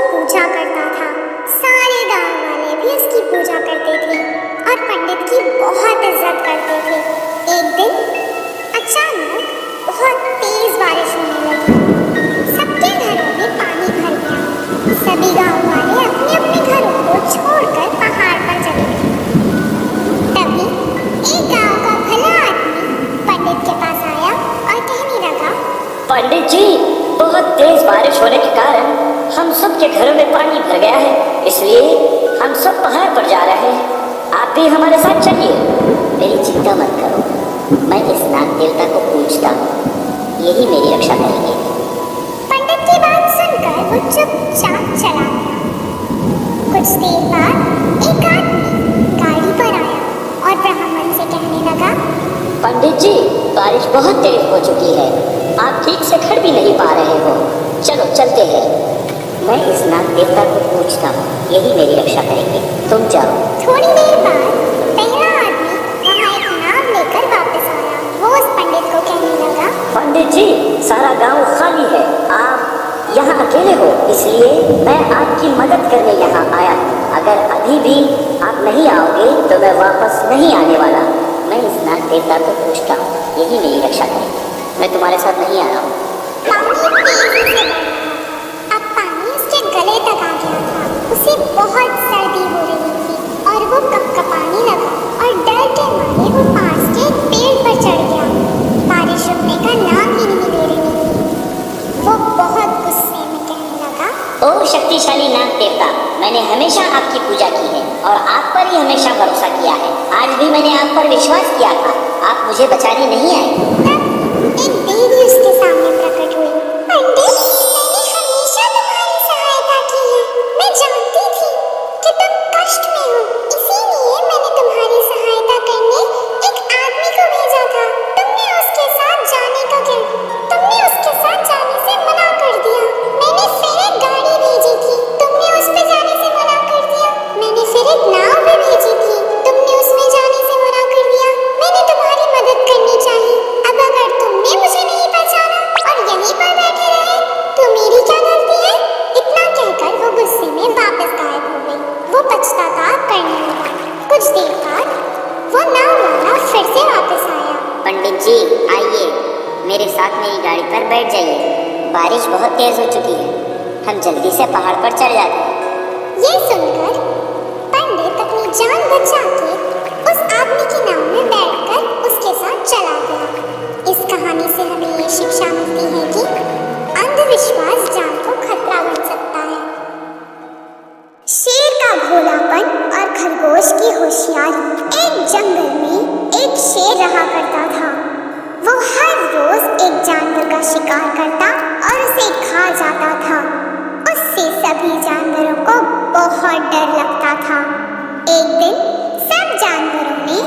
पूजा करता था। सारे गांव वाले भी उसकी पूजा करते थे और पंडित की बहुत इज्जत करते थे। एक दिन अचानक बहुत तेज बारिश होने लगी। सबके घरों में पानी भर गया। सभी गांव वाले अपने अपने घरों को छोड़कर पहाड़ पर चले गए। तभी एक गांव का भला आदमी पंडित के पास आया और कहने लगा, पंडित जी, बहुत तेज बारिश होने के कारण हम सब के घरों में पानी भर गया है, इसलिए हम सब पहाड़ पर जा रहे हैं। आप भी हमारे साथ चलिए। मेरी चिंता मत करो, मैं इस नाग देवता को पूजता हूँ, यही मेरी रक्षा करेंगे। पंडित की बात सुनकर वो चुपचाप चला गया। कुछ देर बाद एक आदमी गाड़ी पर आया और ब्राह्मण से कहने लगा, पंडित जी, बारिश बहुत तेज हो चुकी है, आप ठीक से खड़ भी नहीं पा रहे हो। चलो चलते हैं, मैं इस नाग देवता को पूजता हूँ, यही मेरी रक्षा करेंगे, तुम जाओ। थोड़ी देर बाद पहला आदमी वहाँ एक नाव लेकर वापस आया। वो उस पंडित को कहने लगा, पंडित जी, सारा गांव खाली है, आप यहाँ अकेले हो, इसलिए मैं आपकी मदद करने यहाँ आया हूँ। अगर अभी भी आप नहीं आओगे तो मैं वापस नहीं आने वाला। मैं इस नाग देवता को पूजता हूँ, यही मेरी रक्षा करेंगे, मैं तुम्हारे साथ नहीं आ रहा हूँ। पानी तेजी से बढ़ रहा था। अब पानी उसके गले तक आ गया था। उसे बहुत सर्दी हो रही थी और वो कपकपाने लगा और डर के मारे वो पास के एक पेड़ पर चढ़ गया। बारिश रुकने का नाम ही नहीं ले रही थी। वो बहुत गुस्से में कहने लगा, ओ शक्तिशाली नाग देवता, मैंने हमेशा आपकी पूजा की है और आप पर ही हमेशा भरोसा किया है। आज भी मैंने आप पर विश्वास किया था, आप मुझे बचाने नहीं आए। तब एक देवी उसके सामने प्रकट हुई। पंडित, मैंने हमेशा तुम्हारी सहायता की है। मैं जानती थी कि तुम कष्ट में हो, इसीलिए मैंने तुम्हारी सहायता करने एक आदमी को भेजा था। तुमने उसके साथ जाने से मना कर दिया। मैंने फिर एक गाड़ी भेजी थी, तुमने उस पे जाने से मना कर दिया। मैंने फिर एक नाव भी भेजी थी, तुमने उसमें जाने से मना कर दिया। मैंने तुम्हारी मदद करनी चाहिए। अब अगर तुमने मुझे नहीं पहचाना और यहीं पर बैठे रहे तो मेरी क्या गलती है? इतना कहकर वो गुस्से में वापस गायब हो गई। वो पछतावा करने लगा। कुछ देर बाद वो नाव वाला फिर से वापस आया। पंडित जी, आइए, मेरे साथ मेरी गाड़ी पर बैठ जाइए। बारिश बहुत तेज हो चुकी है, हम जल्दी से पहाड़ पर चढ़ जाते हैं। ये सुनकर पंडित अपनी जान बचा के उस आदमी की नाव में बैठकर उसके साथ चला गया। इस कहानी से हमें ये शिक्षा मिलती है कि अंधविश्वास जान को खतरा बन सकता है। शेर का भोलापन और खरगोश की होशियारी। एक जंगल में एक शेर रहा करता था। वो हर रोज एक जानवर का शिकार करता और उसे खा जाता था। उससे सभी जानवरों को बहुत डर लगता था। एक दिन सब जानवरों ने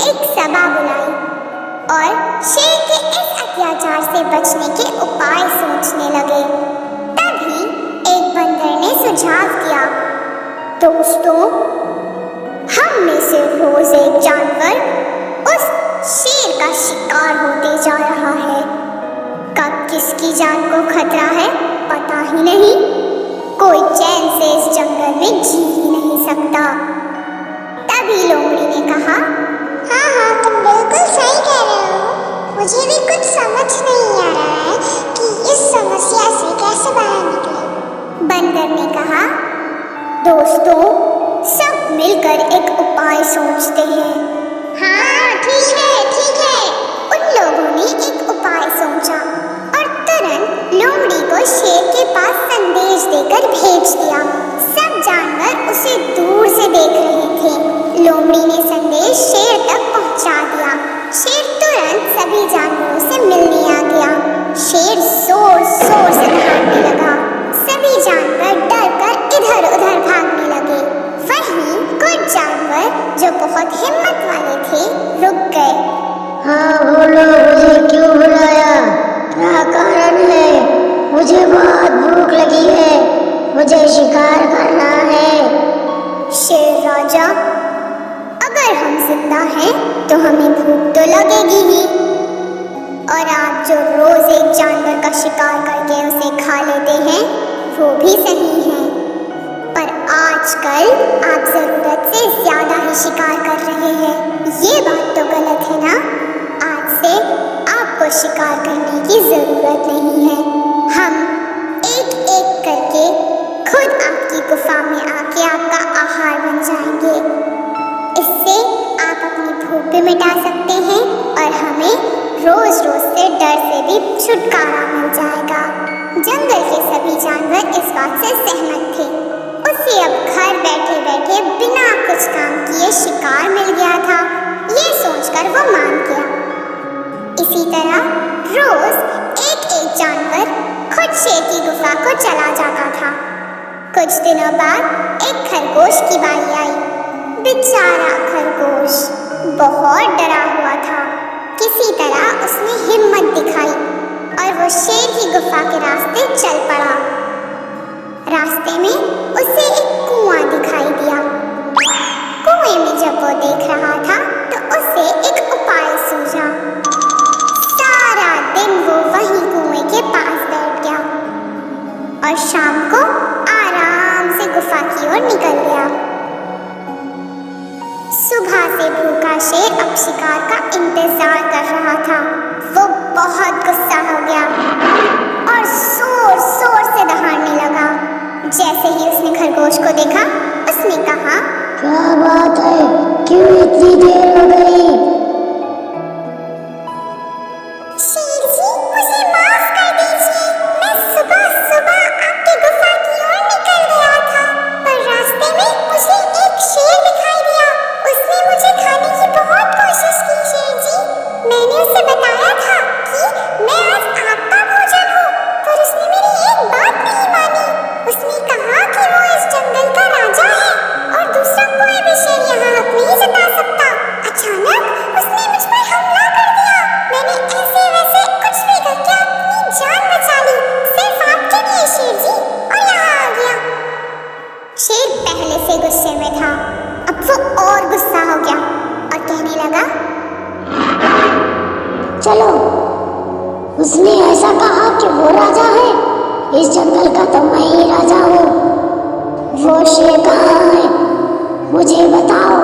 एक सभा बुलाई और शेर के इस अत्याचार से बचने के उपाय सोचने लगे। तभी एक बंदर ने सुझाव दिया, दोस्तों, हम में से रोज एक जानवर उस शेर का शिकार होते जा रहा है। कब किसकी जान को खतरा है पता ही नहीं। कोई चैन से इस जंगल में जी ही नहीं सकता। तभी लोमड़ी ने कहा, हाँ, तुम बिल्कुल सही कह रहे हो। मुझे भी कुछ समझ नहीं आ रहा है कि इस समस्या से कैसे बाहर निकले। बंदर ने कहा, दोस्तों, सब मिलकर एक उपाय सोचते हैं। हाँ, ठीक है। उन लोगों ने एक उपाय सोचा और तुरंत लोमड़ी को शेर के पास संदेश देकर भेज दिया। सब जानवर उसे दूर से देख रहे थे। लोमड़ी ने संदेश शेर तक पहुंचा दिया। शेर तुरंत सभी जानवरों से मिलने आ गया। शेर जोर जोर से दहाड़ने लगा। सभी जानवर डरकर इधर उधर भागने लगे। वहीं कुछ जानवर जो बहुत हिम्मत वाले थे रुक गए। हाँ बोलो, मुझे क्यों बुलाया? क्या कारण है? मुझे बहुत भूख लगी है, मुझे शिकार करना है। शेर राजा, अगर हम जिंदा हैं तो हमें भूख तो लगेगी ही, और आप जो रोज एक जानवर का शिकार करके उसे खा लेते हैं वो भी सही है। आजकल आप जरूरत से ज्यादा ही शिकार कर रहे हैं। ये बात तो गलत है ना? आज से आपको शिकार करने की जरूरत नहीं है। हम एक एक करके खुद आपकी गुफा में आके आपका आहार बन जाएंगे। इससे आप अपनी भूख भी मिटा सकते हैं और हमें रोज रोज से डर से भी छुटकारा मिल जाएगा। जंगल के सभी जानवर इस बात से सहमत थे। उसे अब घर बैठे बैठे बिना कुछ काम किए शिकार मिल गया था। ये सोचकर वो मान गया। इसी तरह रोज एक एक जानवर खुद शेर की गुफा को चला जाता था। कुछ दिनों बाद एक खरगोश की बारी आई। बेचारा खरगोश बहुत डरा हुआ था। किसी तरह उसने हिम्मत दिखाई और वो शेर की गुफा के रास्ते चल पड़ा। रास्ते में उसे एक कुआं दिखाई दिया। कुएं में जब वो देख रहा था तो उसे एक उपाय सूझा। सारा दिन वो वहीं कुएं के पास बैठ गया और शाम को आराम से गुफा की ओर निकल गया। सुबह से भूखा शेर अब शिकार का इंतजार कर रहा था। वो बहुत गुस्सा हो गया और जोर जोर से दहाड़ने लगा। जैसे ही उसने खरगोश को देखा, उसने कहा, क्या बात है, क्यों इतनी देर हो गई? शेर जी, मुझे माफ कर दीजिए। मैं सुबह सुबह आपकी गुफा की ओर निकल गया था, पर रास्ते में मुझे एक शेर दिखाई दिया। उसने मुझे खाने की बहुत कोशिश की। शेर जी, मैंने उसे बताया था कि मैं आज आपका भोजन हूँ, पर उसने मेरी एक बात नहीं मानी। उसने कहा कि वो इस जंगल का राजा है और दूसरा कोई भी शेर यहाँ हक नहीं जता सकता। अचानक उसने मुझ पर हमला कर दिया। मैंने ऐसे वैसे कुछ भी करके अपनी जान बचा ली, सिर्फ आपके लिए शेर जी, और यहाँ आ गया। शेर पहले से गुस्से में था, अब वो और गुस्सा हो गया और कहने लगा, चलो, उसने ऐसा कहा कि वो राजा है। इस जंगल का तो मैं ही राजा हूँ। वो शेर कहाँ है, मुझे बताओ।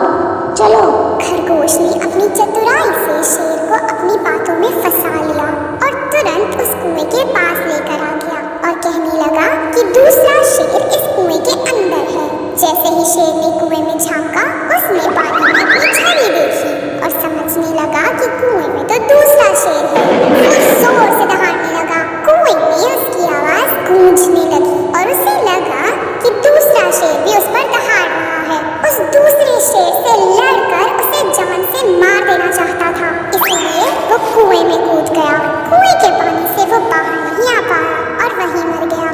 चलो। खरगोश ने अपनी चतुराई से शेर को अपनी बातों में फंसा लिया और तुरंत उस कुएं के पास लेकर आ गया और कहने लगा कि दूसरा शेर इस कुएं के अंदर है। जैसे ही शेर ने कुएं में झांका, उसने पानी में अपनी छड़ी देखी और समझने लगा कि कुएं में तो दूसरा शेर है। वो जोर से दहाड़ने लगा। कुएं में उसकी आवाज गूंजने लगी और उसे लगा कि दूसरा शेर भी उस पर दहाड़ रहा है। उस दूसरे शेर से लड़कर उसे जान से मार देना चाहता था, इसलिए वो कुएं में कूद गया। कुएं के पानी से वो बाहर नहीं आ पाया और वहीं मर गया।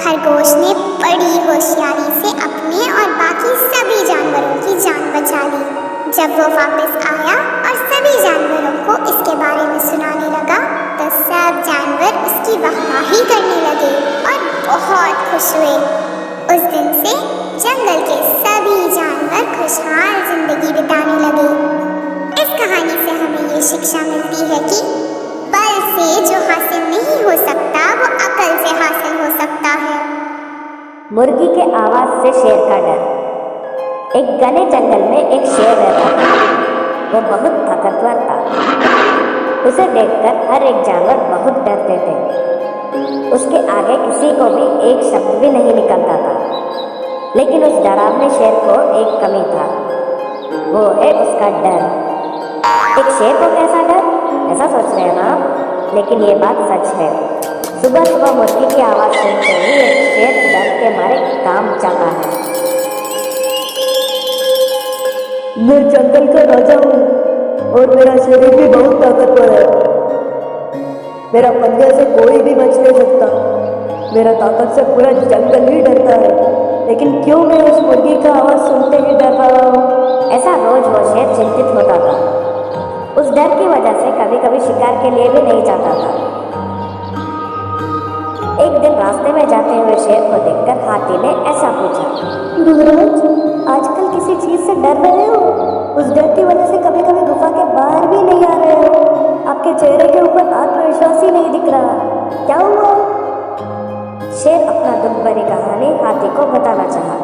खरगोश ने बड़ी होशियारी से अपने और बाकी सभी जानवरों की जान बचा ली। जब वो वापस आया और सभी जानवरों को इसके बारे में सुनाने लगा, तो सब जानवर उसकी वाहवाही करने लगे और बहुत खुश हुए। उस दिन से जंगल के सभी जानवर खुशहाल जिंदगी बिताने लगे। इस कहानी से हमें ये शिक्षा मिलती है कि बल से जो हासिल नहीं हो सकता, वो अकल से हासिल हो सकता है। मुर्गी के आवाज से शेर का डर। एक घने जंगल में एक शेर रहता था। वो बहुत ताकतवर था। उसे देखकर हर एक जानवर बहुत डरते थे। उसके आगे किसी को भी एक शब्द भी नहीं निकलता था। लेकिन उस डरावने शेर को एक कमी था, वो है उसका डर। एक शेर को कैसा डर, ऐसा सोच रहे हैं ना आप? लेकिन ये बात सच है। सुबह सुबह मुर्गी की आवाज सुनते ही एक शेर डर के मारे काम जाता है। मैं जंगल का राजा हूँ और मेरा शरीर भी बहुत ताकतवर है। मेरा पंजे से कोई भी बच नहीं सकता। मेरा ताकत से पूरा जंगल ही डरता है। लेकिन क्यों मैं उस मुर्गी का आवाज सुनते ही डर रहा हूँ? ऐसा रोज वो शेर चिंतित होता था। उस डर की वजह से कभी कभी शिकार के लिए भी नहीं जाता था। एक दिन रास्ते में जाते हुए शेर को देखकर हाथी ने ऐसा पूछा, महाराज, आजकल किसी चीज से डर रहे हो? उस डर की वजह से कभी कभी गुफा के बाहर भी नहीं आ रहे हो। आपके चेहरे के ऊपर आत्मविश्वास ही नहीं दिख रहा। क्या हुआ? शेर अपना दुख भरी कहानी हाथी को बताना चाहा।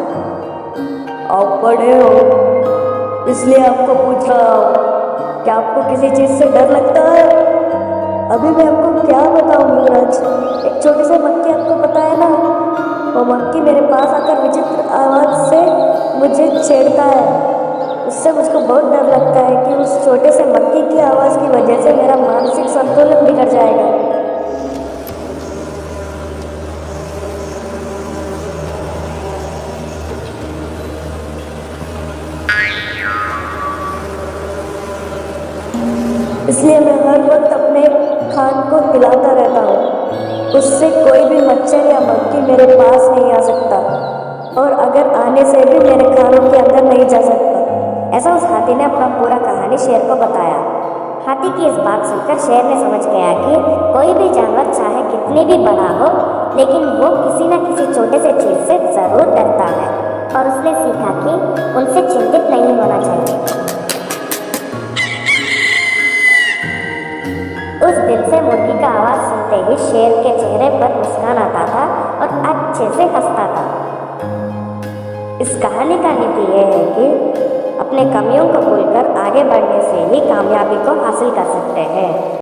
आप बड़े हो इसलिए आपको पूछ रहा हूँ क्या आपको किसी चीज़ से डर लगता है। अभी मैं आपको क्या बताऊँ युवराज, एक छोटे से मक्खी आपको पता है ना, वो मक्खी मेरे पास आकर विचित्र आवाज़ से मुझे छेड़ता है। उससे मुझको बहुत डर लगता है कि उस छोटे से मक्खी की आवाज़ की वजह से मेरा मानसिक संतुलन बिगड़ जाएगा। इसलिए मैं हर वक्त अपने खान को हिलाता रहता हूँ, उससे कोई भी मच्छर या मक्खी मेरे पास नहीं आ सकता और अगर आने से भी मेरे खानों के अंदर नहीं जा सकता। ऐसा उस हाथी ने अपना पूरा कहानी शेर को बताया। हाथी की इस बात सुनकर शेर ने समझ गया कि कोई भी जानवर चाहे कितनी भी बड़ा हो, लेकिन वो किसी न किसी छोटे से चीज से जरूर डरता है और उसने सीखा कि उनसे चिंतित नहीं होना चाहिए। उस दिन से मुर्गी का आवाज सुनते ही शेर के चेहरे पर मुस्कान आता था और अच्छे से हंसता था। इस कहानी का नीति यह है कि अपने कमियों को भूलकर आगे बढ़ने से ही कामयाबी को हासिल कर सकते हैं।